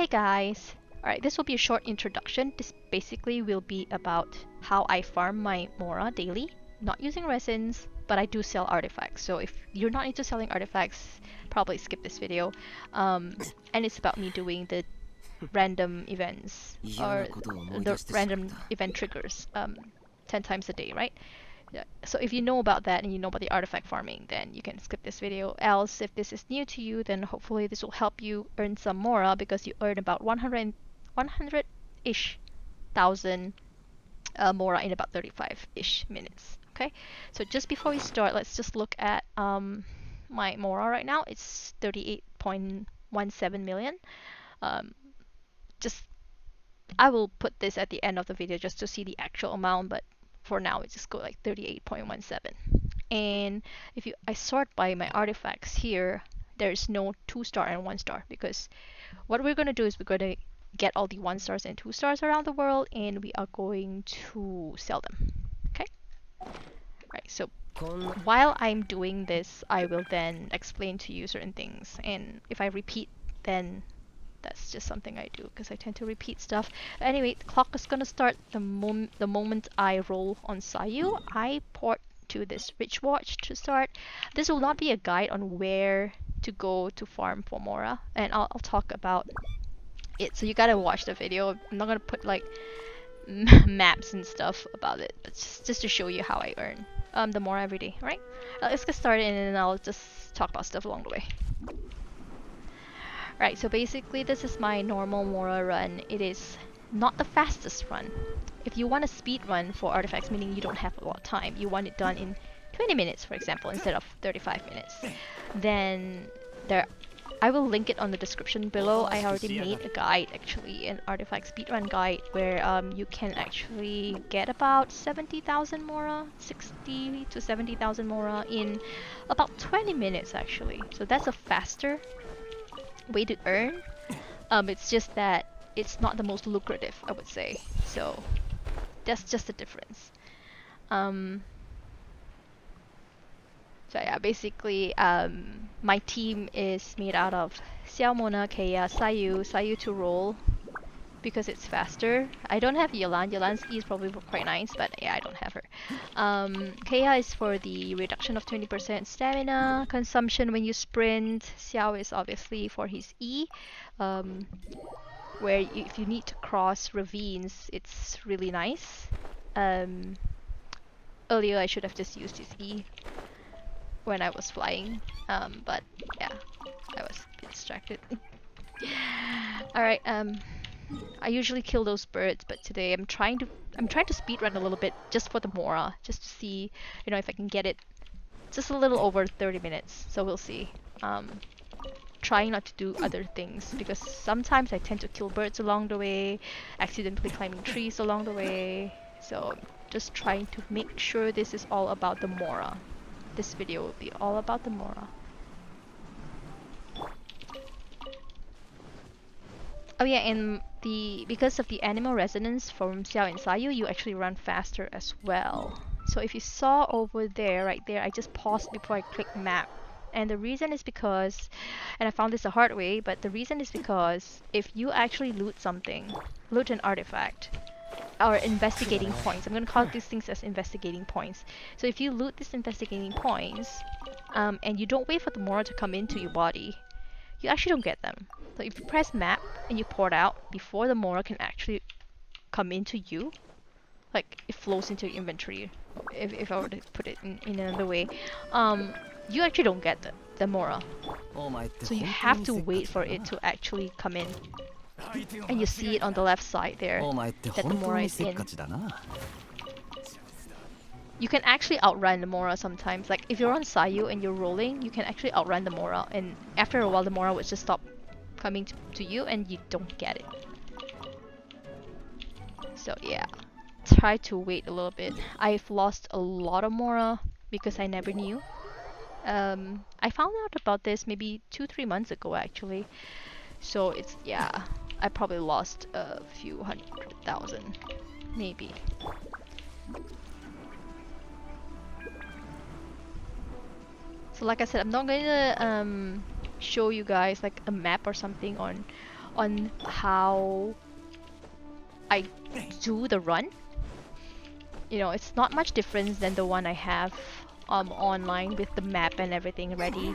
Hey guys! Alright, this will be a short introduction. This basically will be about how I farm my Mora daily. Not using resins, but I do sell artifacts. So if you're not into selling artifacts, probably skip this video. And it's about me doing the random events or the random event triggers 10 times a day, right? Yeah. So if you know about that and you know about the artifact farming, then you can skip this video. Else, if this is new to you, then hopefully this will help you earn some Mora because you earn about 100-ish thousand Mora in about 35-ish minutes. Okay, so just before we start, let's just look at my Mora right now. It's 38.17 million. Um, just I will put this at the end of the video just to see the actual amount, but for now it just go like 38.17. And if I sort by my artifacts here, there's no 2-star and 1-star because what we're going to do is we're going to get all the 1-stars and 2-stars around the world and we are going to sell them. Okay? Right, so while I'm doing this, I will then explain to you certain things, and if I repeat, then that's just something I do because I tend to repeat stuff. Anyway, the clock is gonna start the moment I roll on Xiao. I port to this rich watch to start. This will not be a guide on where to go to farm for Mora, and I'll talk about it. So you gotta watch the video. I'm not gonna put like maps and stuff about it, but just to show you how I earn the Mora every day. Right? Let's get started, and then I'll just talk about stuff along the way. Right, so basically this is my normal Mora run. It is not the fastest run. If you want a speed run for artifacts, meaning you don't have a lot of time, you want it done in 20 minutes, for example, instead of 35 minutes, then I will link it on the description below. I already made a guide, actually, an artifact speedrun guide, where you can actually get about 70,000 Mora, 60 to 70,000 Mora in about 20 minutes, actually. So that's a faster way to earn. It's just that it's not the most lucrative, I would say. So that's just the difference. So yeah, basically, my team is made out of Xiao, Mona, Kea, Xiao to roll because it's faster. I don't have Yolan. Yolan's E is probably quite nice, but yeah, I don't have her. Kea is for the reduction of 20% stamina consumption when you sprint. Xiao is obviously for his E, where if you need to cross ravines, it's really nice. Earlier I should have just used his E when I was flying, but yeah, I was a bit distracted. Alright, I usually kill those birds, but today I'm trying to speedrun a little bit just for the Mora, just to see, you know, if I can get it just a little over 30 minutes. So we'll see. Trying not to do other things because sometimes I tend to kill birds along the way, accidentally climbing trees along the way. So just trying to make sure this is all about the Mora. This video will be all about the Mora. Oh yeah, and because of the animal resonance from Xiao and Xiao, you actually run faster as well. So if you saw over there, right there, I just paused before I clicked map. And the reason is because, and I found this the hard way, but the reason is because if you actually loot something, loot an artifact, or investigating points, I'm going to call these things as investigating points. So if you loot these investigating points, and you don't wait for the Mora to come into your body, you actually don't get them. So if you press map and you port out before the Mora can actually come into you, like it flows into your inventory, if I were to put it in another way, you actually don't get the Mora. So you have to wait for it to actually come in. And you see it on the left side there, that the Mora is in. You can actually outrun the Mora sometimes. Like if you're on Xiao and you're rolling, you can actually outrun the Mora, and after a while the Mora would just stop coming to you and you don't get it. So yeah, try to wait a little bit. I've lost a lot of Mora because I never knew. I found out about this maybe 2-3 months ago actually. So it's, yeah, I probably lost a few 100,000 maybe. So like I said, I'm not gonna show you guys like a map or something on how I do the run. You know, it's not much difference than the one I have online with the map and everything ready.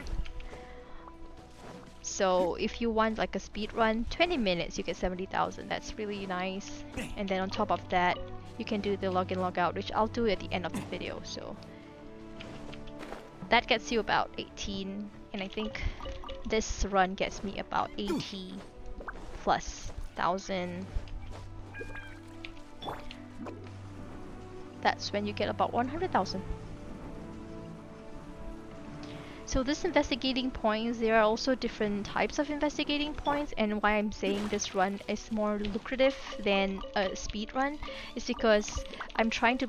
So if you want like a speed run, 20 minutes you get 70,000. That's really nice. And then on top of that, you can do the login logout, which I'll do at the end of the video. So that gets you about 18, and I think this run gets me about 80 plus thousand. That's when you get about 100,000. So this investigating points, there are also different types of investigating points, and why I'm saying this run is more lucrative than a speed run is because I'm trying to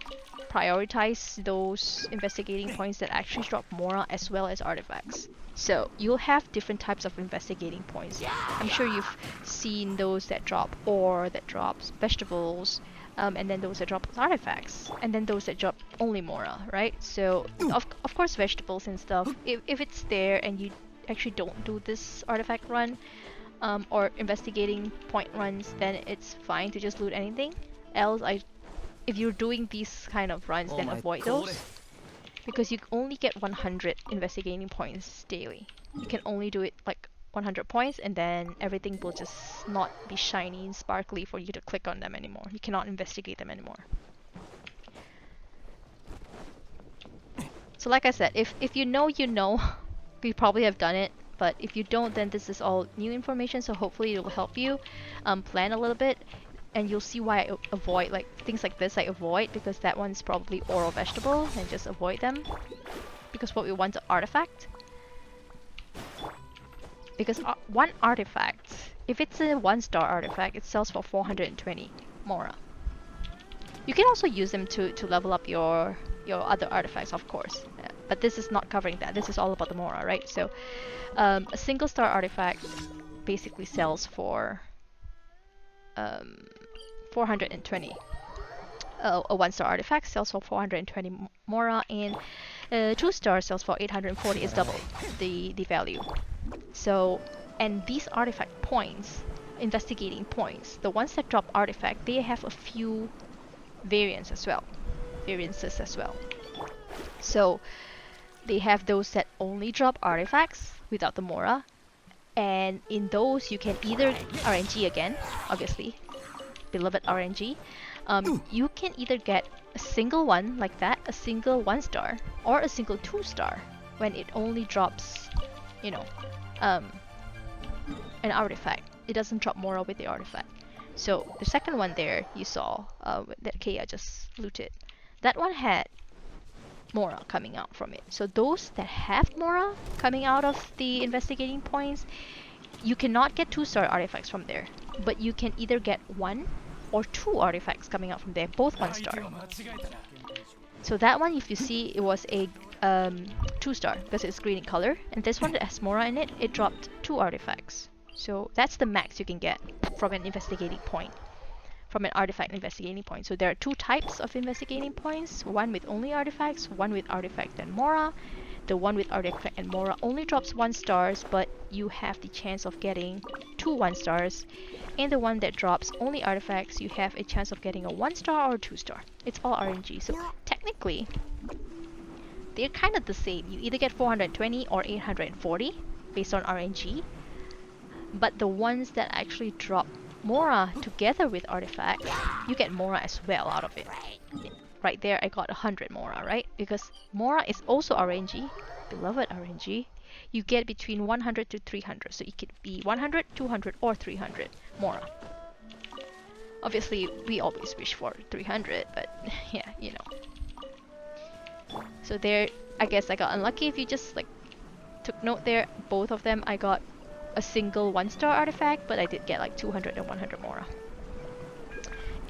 prioritize those investigating points that actually drop Mora as well as artifacts. So you'll have different types of investigating points. I'm sure you've seen those that drop ore, that drops vegetables, and then those that drop artifacts, and then those that drop only Mora, right? So of course vegetables and stuff, if it's there and you actually don't do this artifact run or investigating point runs, then it's fine to just loot anything. Else, if you're doing these kind of runs, then avoid those, because you only get 100 investigating points daily. You can only do it like 100 points, and then everything will just not be shiny and sparkly for you to click on them anymore. You cannot investigate them anymore. So like I said, if you know, you know. You probably have done it, but if you don't, then this is all new information, so hopefully it will help you plan a little bit, and you'll see why I avoid like things like this. I avoid because that one's probably oral vegetable, and just avoid them, because what we want is an artifact. Because one artifact, if it's a 1-star artifact, it sells for 420 Mora. You can also use them to level up your other artifacts, of course. But this is not covering that. This is all about the Mora, right? So a single star artifact basically sells for 420. A 1-star artifact sells for 420 Mora, and 2-star sells for 840. Is double the value. So, and these artifact points, investigating points, the ones that drop artifact, they have a few variances as well. So they have those that only drop artifacts without the Mora, and in those you can either RNG again, obviously, beloved RNG. You can either get a single one like that, a single 1-star, or a single 2-star when it only drops, you know, an artifact. It doesn't drop Mora with the artifact. So the second one there you saw that Kea just looted, that one had Mora coming out from it. So those that have Mora coming out of the investigating points, you cannot get 2-star artifacts from there, but you can either get 1 or 2 artifacts coming out from there, both 1-star. So that one, if you see, it was a 2-star because it's green in color, and this one that has Mora in it, it dropped 2 artifacts. So that's the max you can get from an investigating point, from an artifact investigating point. So there are 2 types of investigating points, one with only artifacts, one with artifact and Mora. The one with artifact and Mora only drops 1-stars, but you have the chance of getting 2 1-stars. And the one that drops only artifacts, you have a chance of getting a 1-star or a 2-star. It's all RNG. So technically, they're kind of the same. You either get 420 or 840 based on RNG. But the ones that actually drop Mora together with artifacts, you get Mora as well out of it. Right there, I got 100 Mora, right? Because Mora is also RNG, beloved RNG. You get between 100 to 300, so it could be 100, 200, or 300 Mora. Obviously, we always wish for 300, but yeah, you know. So there, I guess I got unlucky. If you just like took note there, both of them I got a single 1-star artifact, but I did get like 200 and 100 Mora.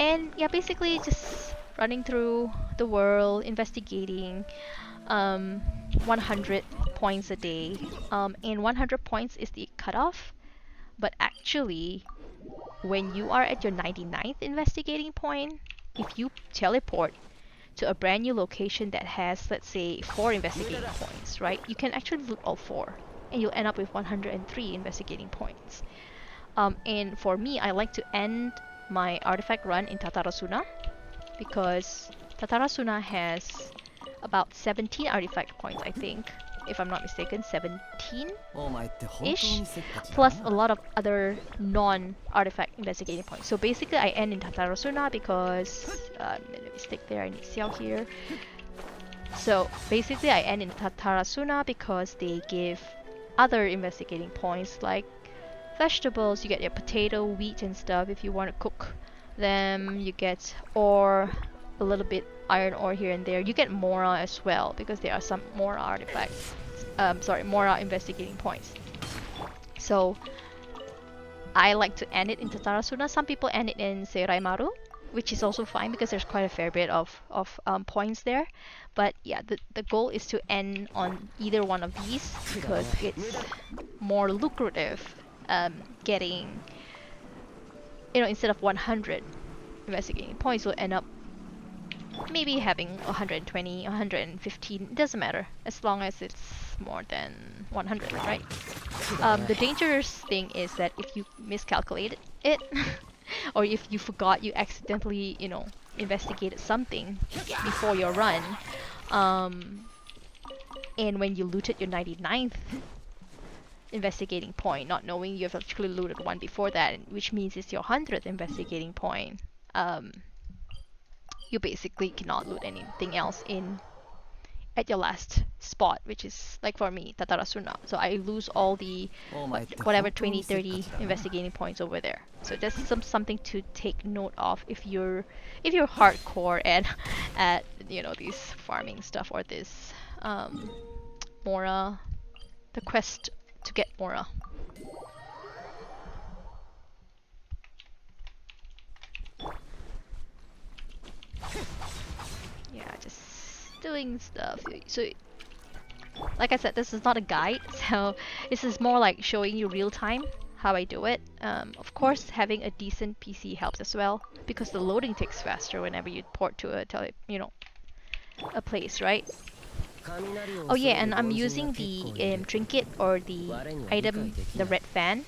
And yeah, basically just running through the world, investigating, 100 points a day, and 100 points is the cutoff, but actually when you are at your 99th investigating point, if you teleport to a brand new location that has, let's say, 4 investigating points, right, you can actually loot all 4 and you'll end up with 103 investigating points. And for me, I like to end my artifact run in Tatarasuna because Tatarasuna has about 17 artifact points, I think, if I'm not mistaken, 17-ish, plus a lot of other non-artifact investigating points. So basically, I end in Tatarasuna because let me stick there. I need Xiao here. So basically, I end in Tatarasuna because they give other investigating points like vegetables. You get your potato, wheat, and stuff if you want to cook them. You get ore, a little bit iron ore here and there. You get Mora as well because there are some Mora artifacts. Mora investigating points. So I like to end it in Tatarasuna. Some people end it in Seiraimaru, which is also fine because there's quite a fair bit of points there. But yeah, the goal is to end on either one of these because it's more lucrative getting, instead of 100 investigating points, you'll end up maybe having 120, 115. It doesn't matter as long as it's more than 100, right? The dangerous thing is that if you miscalculated it, or if you forgot you accidentally, investigated something before your run, and when you looted your 99th investigating point, not knowing you've actually looted one before that, which means it's your 100th investigating point, you basically cannot loot anything else at your last spot, which is like for me Tatarasuna. So I lose all the whatever 20, 30 investigating points over there. So that's something to take note of if you're hardcore at these farming stuff or this Mora, the quest to get Mora. Yeah, just doing stuff. So like I said, this is not a guide, so this is more like showing you real time how I do it. Of course, having a decent PC helps as well because the loading takes faster whenever you port to a place, right? Oh yeah, and I'm using the trinket or the item, the red fan.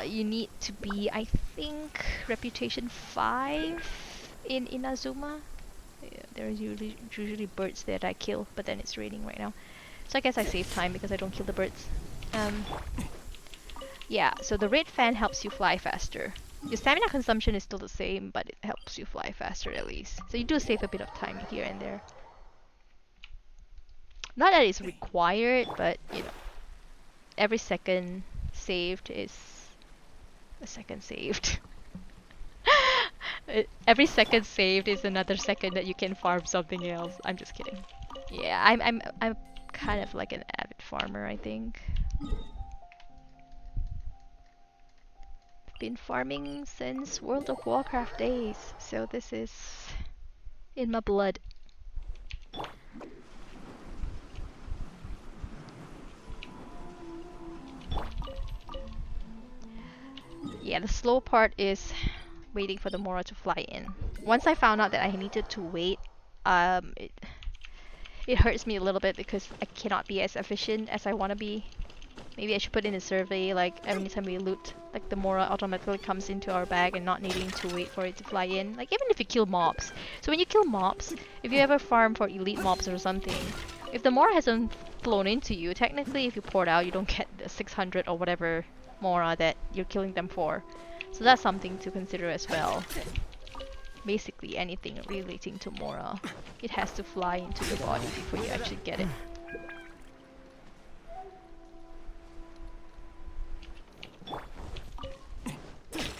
You need to be, I think, reputation 5 in Inazuma. Yeah, there's usually birds that I kill, but then it's raining right now. So I guess I save time because I don't kill the birds. Yeah, so the red fan helps you fly faster. Your stamina consumption is still the same, but it helps you fly faster at least. So you do save a bit of time here and there. Not that it's required, but every second saved is a second saved. Every second saved is another second that you can farm something else. I'm just kidding. Yeah, I'm kind of like an avid farmer, I think. Been farming since World of Warcraft days, so this is in my blood. Yeah, the slow part is waiting for the Mora to fly in. Once I found out that I needed to wait, it hurts me a little bit because I cannot be as efficient as I want to be. Maybe I should put in a survey, like every time we loot, like the Mora automatically comes into our bag and not needing to wait for it to fly in. Like even if you kill mobs. So when you kill mobs, if you ever farm for elite mobs or something, if the Mora hasn't flown into you, technically if you port out, you don't get the 600 or whatever Mora that you're killing them for. So that's something to consider as well. Basically anything relating to Mora, it has to fly into your body before you actually get it.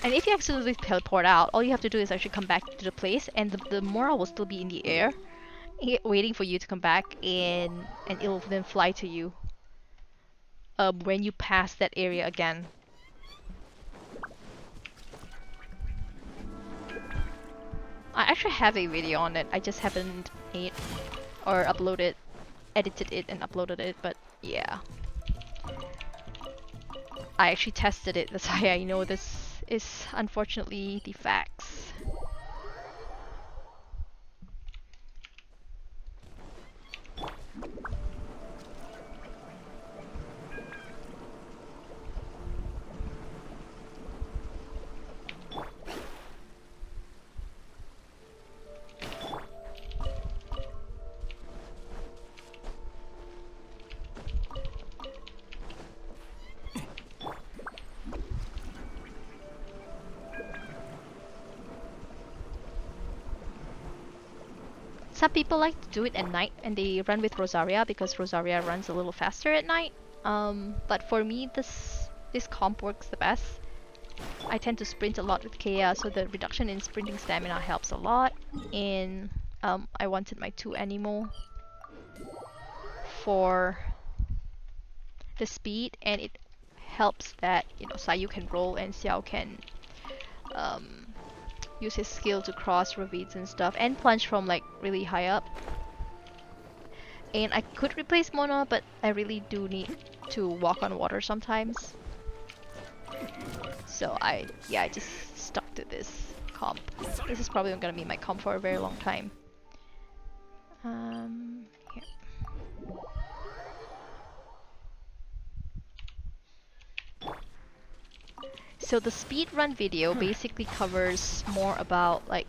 And if you accidentally teleport out, all you have to do is actually come back to the place and the Mora will still be in the air waiting for you to come back, and it'll then fly to you when you pass that area again. I actually have a video on it, I just haven't made or edited it and uploaded it, but yeah. I actually tested it, that's why I know this is unfortunately the facts. some people like to do it at night and they run with Rosaria because Rosaria runs a little faster at night. But for me, this comp works the best. I tend to sprint a lot with Kea, so the reduction in sprinting stamina helps a lot. And I wanted my 2 Anemo for the speed, and it helps that, you know, Sayu can roll and Xiao can use his skill to cross ravines and stuff, and plunge from like really high up. And I could replace Mona, but I really do need to walk on water sometimes. So I just stuck to this comp. This is probably gonna be my comp for a very long time. Here. So the speedrun video basically covers more about like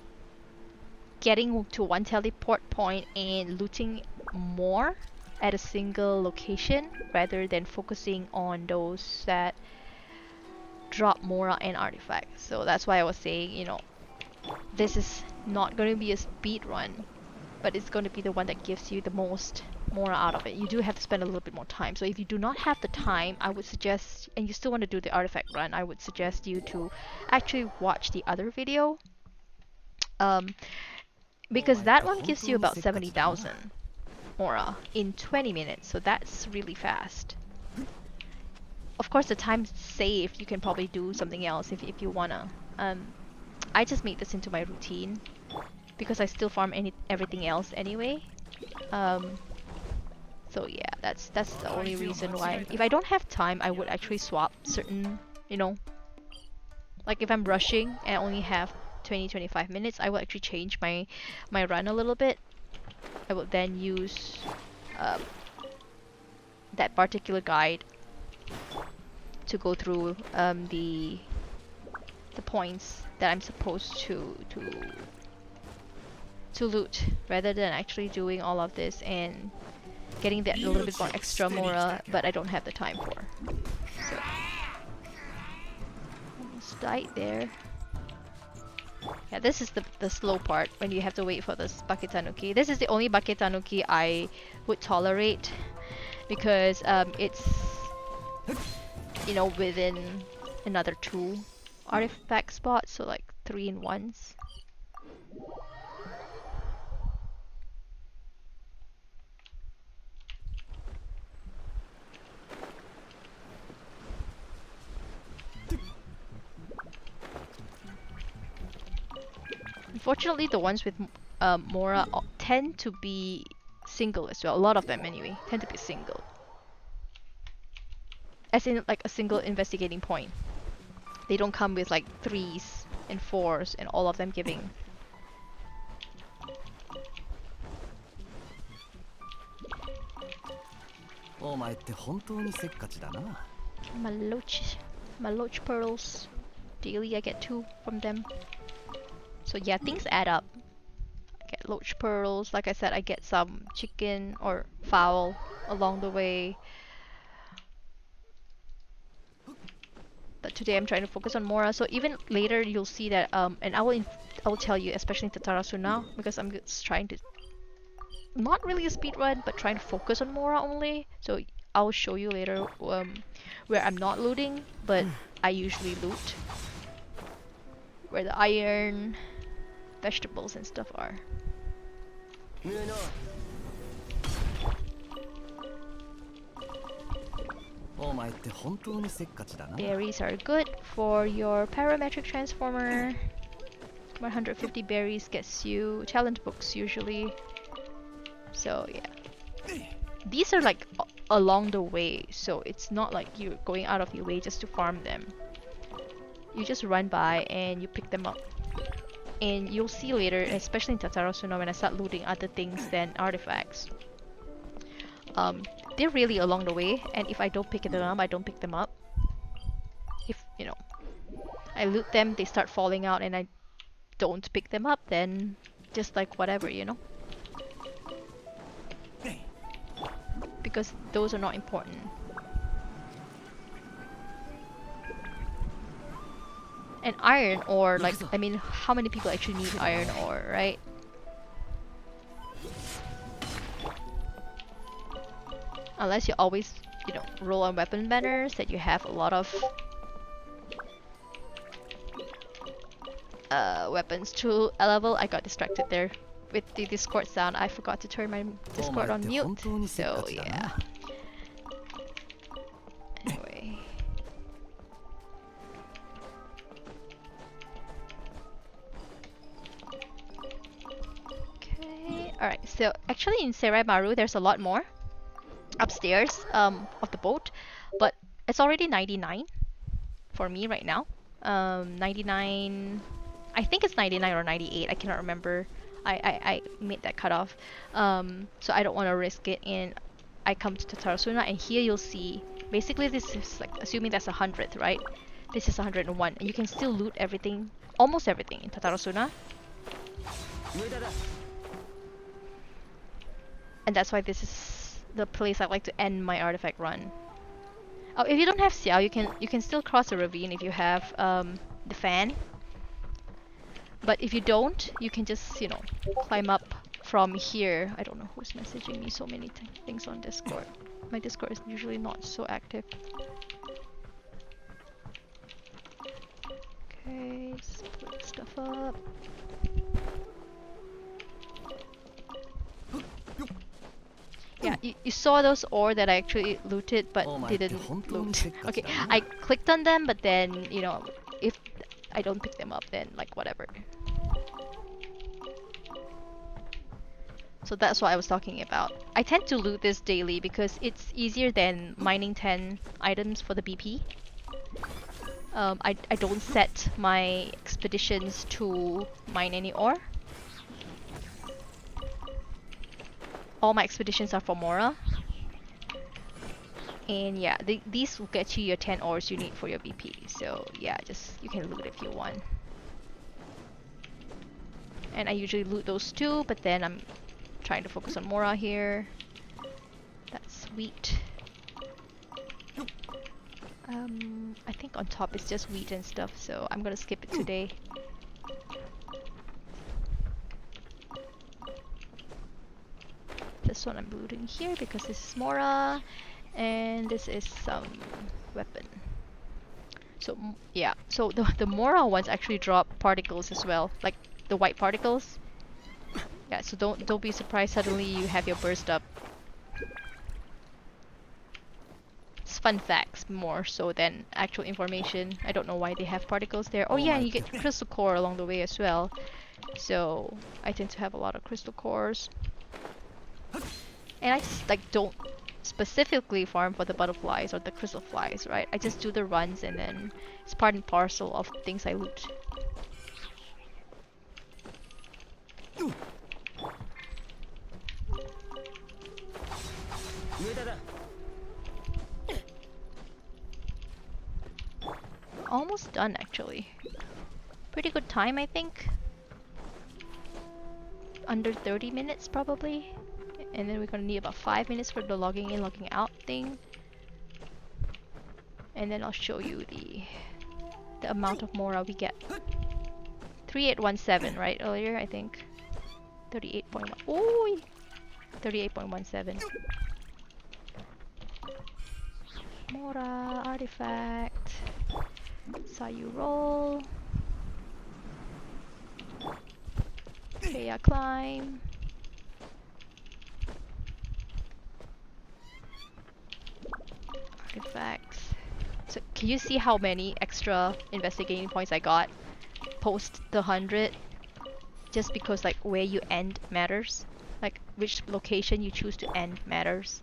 getting to one teleport point and looting more at a single location rather than focusing on those that drop Mora and artifacts. So that's why I was saying, you know, this is not going to be a speed run, but it's going to be the one that gives you the most Mora out of it. You do have to spend a little bit more time. So if you do not have the time, I would suggest, and you still want to do the artifact run, I would suggest you to actually watch the other video. Because that one gives you about 70,000 Mora in 20 minutes, so that's really fast. Of course, the time's safe. You can probably do something else if you wanna. I just made this into my routine because I still farm everything else anyway. So yeah, that's the only reason why. If I don't have time, I would actually swap certain, you know, like if I'm rushing and I only have 20-25 minutes, I will actually change my run a little bit. I will then use that particular guide to go through the points that I'm supposed to loot, rather than actually doing all of this and getting that a little bit more extra Mora, but I don't have the time for. So almost died there. Yeah, this is the slow part when you have to wait for this Bucket Tanuki. This is the only Bucket Tanuki I would tolerate because it's, you know, within another 2 artifact spots, so like 3 in ones. Unfortunately, the ones with Mora tend to be single as well. A lot of them anyway tend to be single. As in like a single investigating point. They don't come with like 3s and 4s and all of them giving. Maloch pearls. Daily I get 2 from them. So yeah, things add up. I get loach pearls. Like I said, I get some chicken or fowl along the way. But today I'm trying to focus on Mora. So even later you'll see that, and I will tell you, especially in Tatarasuna, because I'm just trying to, not really a speed run, but trying to focus on Mora only. So I'll show you later where I'm not looting, but I usually loot. Where the iron, vegetables and stuff are. Berries are good for your parametric transformer. 150 berries gets you talent books usually. So yeah. These are like along the way, so it's not like you're going out of your way just to farm them. You just run by and you pick them up. And you'll see later, especially in Tatarasuna, when I start looting other things than artifacts. They're really along the way, and if I don't pick them up, I don't pick them up. If, you know, I loot them, they start falling out and I don't pick them up, then just like whatever, you know? Because those are not important. And iron ore, like, I mean, how many people actually need iron ore, right? Unless you always, roll on weapon banners that you have a lot of weapons to a level. I got distracted there with the Discord sound. I forgot to turn my Discord on mute. So yeah. Anyway. Okay. Alright, so actually in Serai Maru there's a lot more upstairs of the boat, but it's already 99 for me right now. 99, I think it's 99 or 98, I cannot remember. I made that cutoff. So I don't want to risk it, and I come to Tatarasuna, and here you'll see, basically this is like, assuming that's 100th, right? This is 101, and you can still loot everything, almost everything in Tatarasuna. And that's why this is the place I like to end my artifact run. Oh, if you don't have Xiao, you can still cross a ravine if you have the fan. But if you don't, you can just, climb up from here. I don't know who's messaging me so many things on Discord. My Discord is usually not so active. Okay, split stuff up. Yeah, you saw those ore that I actually looted but didn't loot. Okay, I clicked on them, but then, if I don't pick them up, then like whatever. So that's what I was talking about. I tend to loot this daily because it's easier than mining 10 items for the BP. I don't set my expeditions to mine any ore. All my expeditions are for Mora. And yeah, these will get you your 10 ores you need for your BP. So yeah, you can loot if you want. And I usually loot those too, but then I'm trying to focus on Mora here. That's wheat. I think on top it's just wheat and stuff, so I'm gonna skip it today. This one I'm looting here because this is Mora, and this is some weapon. So yeah, so the Mora ones actually drop particles as well, like the white particles. Yeah, so don't be surprised suddenly you have your burst up. It's fun facts more so than actual information. I don't know why they have particles there. Oh yeah, and you get crystal core along the way as well. So I tend to have a lot of crystal cores. And I just don't specifically farm for the butterflies or the crystal flies, right? I just do the runs and then it's part and parcel of things I loot. Almost done actually. Pretty good time, I think. Under 30 minutes probably. And then we're gonna need about 5 minutes for the logging in, logging out thing. And then I'll show you the amount of Mora we get. 3817, right? Earlier, I think. 38.1. Ooh! 38.17. Mora artifact. Saw you roll. Kaya climb. Artifacts. So can you see how many extra investigating points I got post the 100? Just because like where you end matters. Like which location you choose to end matters.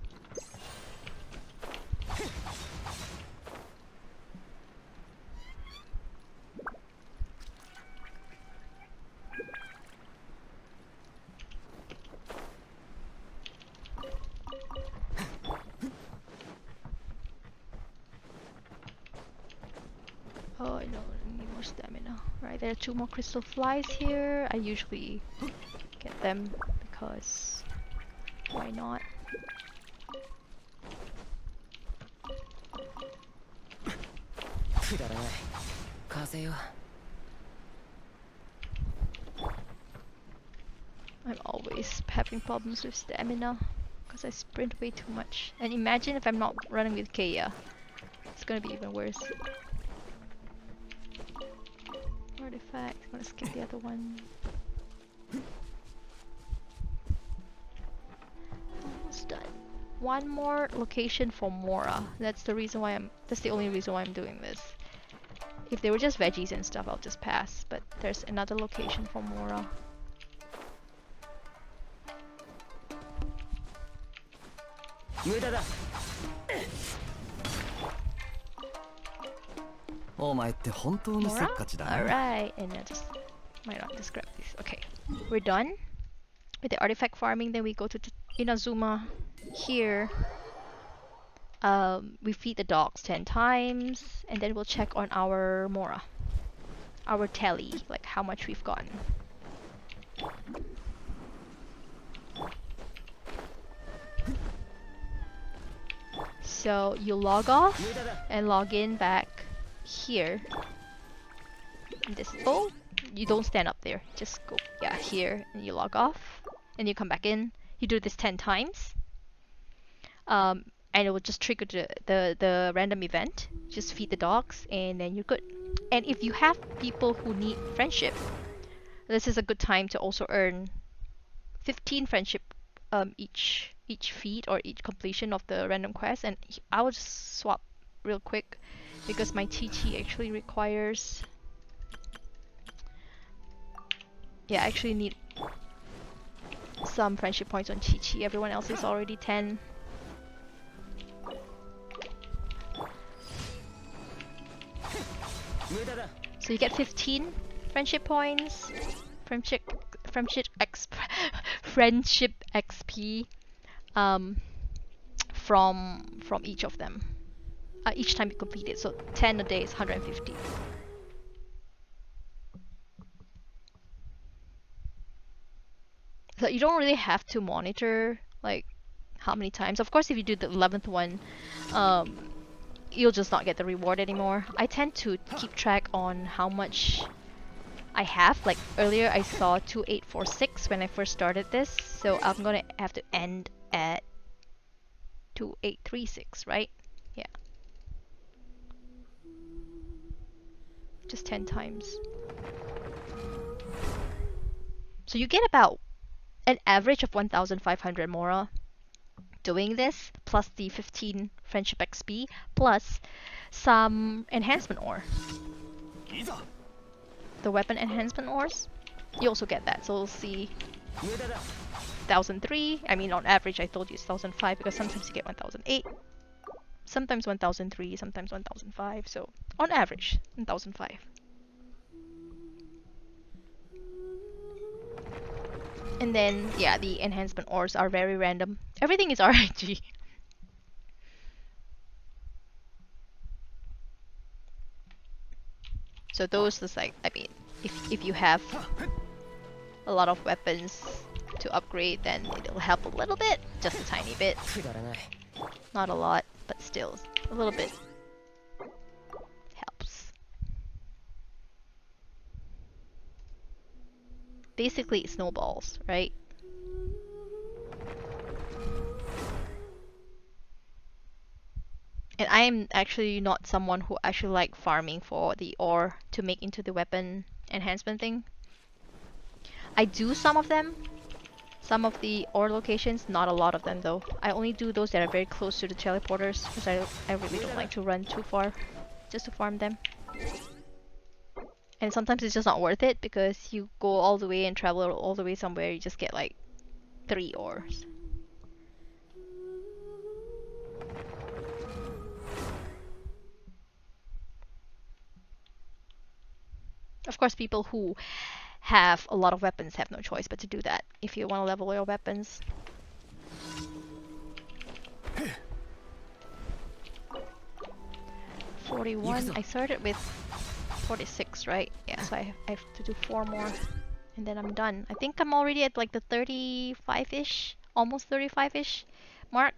Oh, I know, I need more stamina. Right, there are 2 more crystal flies here. I usually get them because why not? I'm always having problems with stamina. Because I sprint way too much. And imagine if I'm not running with Kaya. It's gonna be even worse. Artifact. I'm gonna skip the other one. Almost done. One more location for Mora. That's the reason why that's the only reason why I'm doing this. If they were just veggies and stuff, I'll just pass. But there's another location for Mora. Mora? Alright, and I just might not just grab this. Okay, we're done with the artifact farming. Then we go to Inazuma. Here, we feed the dogs 10 times, and then we'll check on our Mora, our tally, like how much we've gotten. So you log off and log in back here. Oh, you don't stand up there. Just go, yeah, here, and you log off, and you come back in. You do this 10 times. And it will just trigger the random event. Just feed the dogs, and then you're good. And if you have people who need friendship, this is a good time to also earn 15 friendship each feed or each completion of the random quest. And I will just swap real quick because my TT actually requires. Yeah, I actually need some friendship points on Chi-Chi. Everyone else is already 10. So you get 15 friendship points, friendship XP, from each of them. Each time you complete it. So 10 a day is 150. So you don't really have to monitor like how many times. Of course, if you do the 11th one, you'll just not get the reward anymore. I tend to keep track on how much I have. Like earlier I saw 2846 when I first started this, so I'm gonna have to end at 2836, right? Yeah. Just 10 times. So you get about an average of 1,500 Mora doing this, plus the 15 friendship XP, plus some enhancement ore. The weapon enhancement ores, you also get that. So we'll see 1,003. I mean, on average, I told you it's 1,005 because sometimes you get 1,008, sometimes 1,003, sometimes 1,005. So on average, 1,005. And then, yeah, the enhancement ores are very random. Everything is RNG. So those is like, I mean, if you have a lot of weapons to upgrade, then it'll help a little bit, just a tiny bit. Not a lot, but still, a little bit helps. Basically, it snowballs, right? And I am actually not someone who actually like farming for the ore to make into the weapon enhancement thing. I do some of them, some of the ore locations, not a lot of them though. I only do those that are very close to the teleporters because I really don't like to run too far just to farm them. And sometimes it's just not worth it because you go all the way and travel all the way somewhere, you just get like 3 ores. Of course, people who have a lot of weapons have no choice but to do that if you want to level your weapons. $41. I started with 46, right? Yeah, so I have to do 4 more and then I'm done. I think I'm already at like the 35-ish, almost 35-ish mark.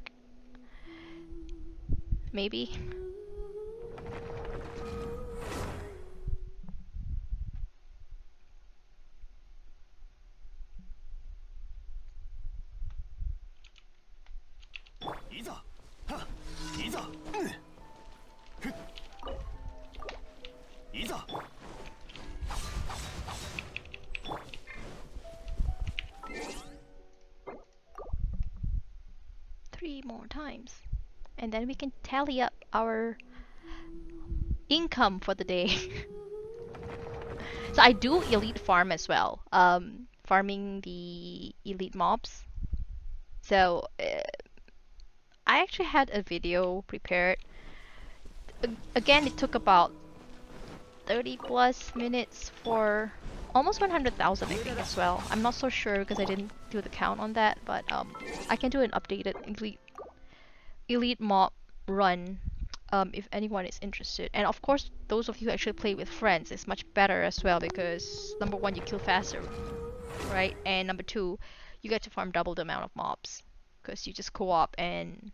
Maybe. Three more times. And then we can tally up our income for the day. So I do elite farm as well. Farming the elite mobs. So I actually had a video prepared. Again, it took about 30 plus minutes for almost 100,000 I think as well. I'm not so sure because I didn't do the count on that, but I can do an updated elite mob run if anyone is interested. And of course, those of you who actually play with friends is much better as well because number one, you kill faster, right? And number two, you get to farm double the amount of mobs because you just co-op and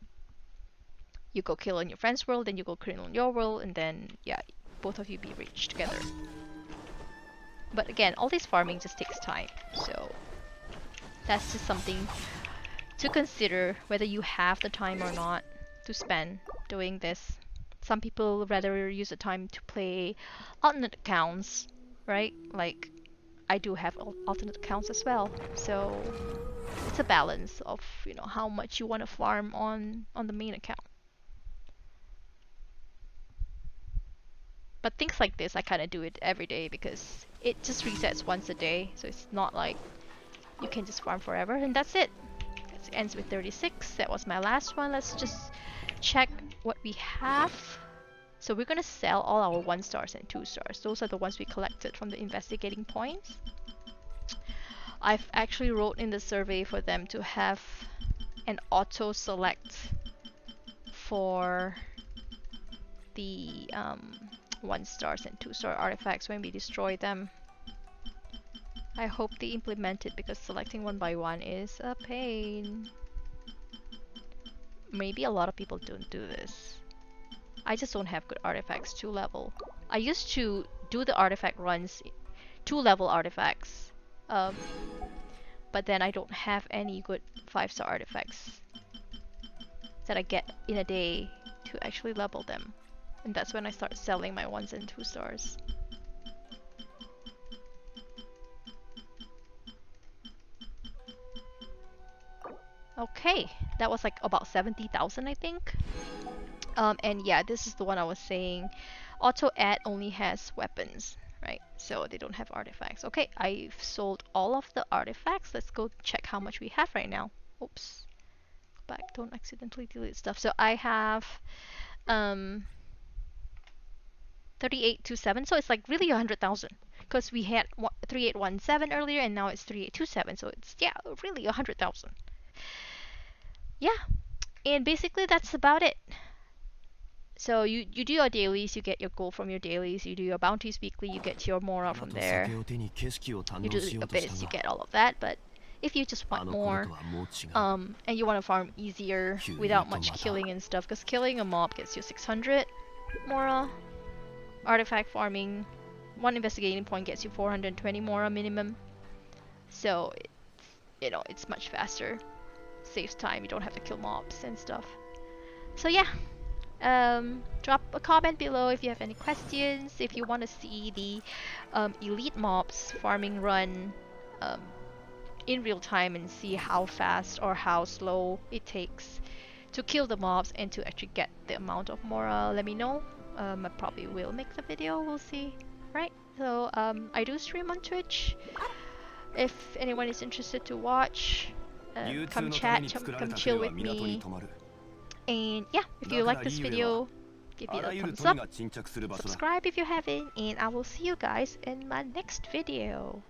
you go kill in your friend's world, then you go kill in your world, and then yeah, both of you be rich together. But again, all this farming just takes time, so that's just something to consider whether you have the time or not to spend doing this. Some people rather use the time to play alternate accounts, right? Like I do have alternate accounts as well, so it's a balance of how much you want to farm on the main account. But things like this, I kind of do it every day because it just resets once a day, so it's not like you can just farm forever, and that's it. It ends with 36. That was my last one. Let's just check what we have. So we're gonna sell all our 1 stars and 2 stars. Those are the ones we collected from the investigating points. I've actually wrote in the survey for them to have an auto select for the 1 stars and 2 star artifacts when we destroy them. I hope they implement it because selecting one by one is a pain. Maybe a lot of people don't do this. I just don't have good artifacts 2 level. I used to do the artifact runs 2 level artifacts, but then I don't have any good 5-star artifacts that I get in a day to actually level them. And that's when I start selling my 1s and 2 stars. Okay, that was like about 70,000 I think. And yeah, this is the one I was saying. Auto add only has weapons, right? So they don't have artifacts. Okay, I've sold all of the artifacts. Let's go check how much we have right now. Oops. Go back, don't accidentally delete stuff. So I have 3827, so it's like really 100,000 because we had 3817 earlier and now it's 3827, so it's yeah, really 100,000. Yeah, and basically that's about it. So you do your dailies, you get your gold from your dailies, you do your bounties weekly, you get your Mora from there. You do the abyss, you get all of that, but if you just want more, and you want to farm easier without much killing and stuff, because killing a mob gets you 600 Mora, artifact farming, 1 investigating point gets you 420 Mora minimum, so it's much faster, saves time, you don't have to kill mobs and stuff. So yeah. Drop a comment below if you have any questions, if you want to see the elite mobs farming run in real time and see how fast or how slow it takes to kill the mobs and to actually get the amount of Mora. Let me know. I probably will make the video, we'll see. Right, so I do stream on Twitch. If anyone is interested to watch, come chat, come chill with me. And yeah, if you like this video, give it a thumbs up, subscribe if you haven't, and I will see you guys in my next video.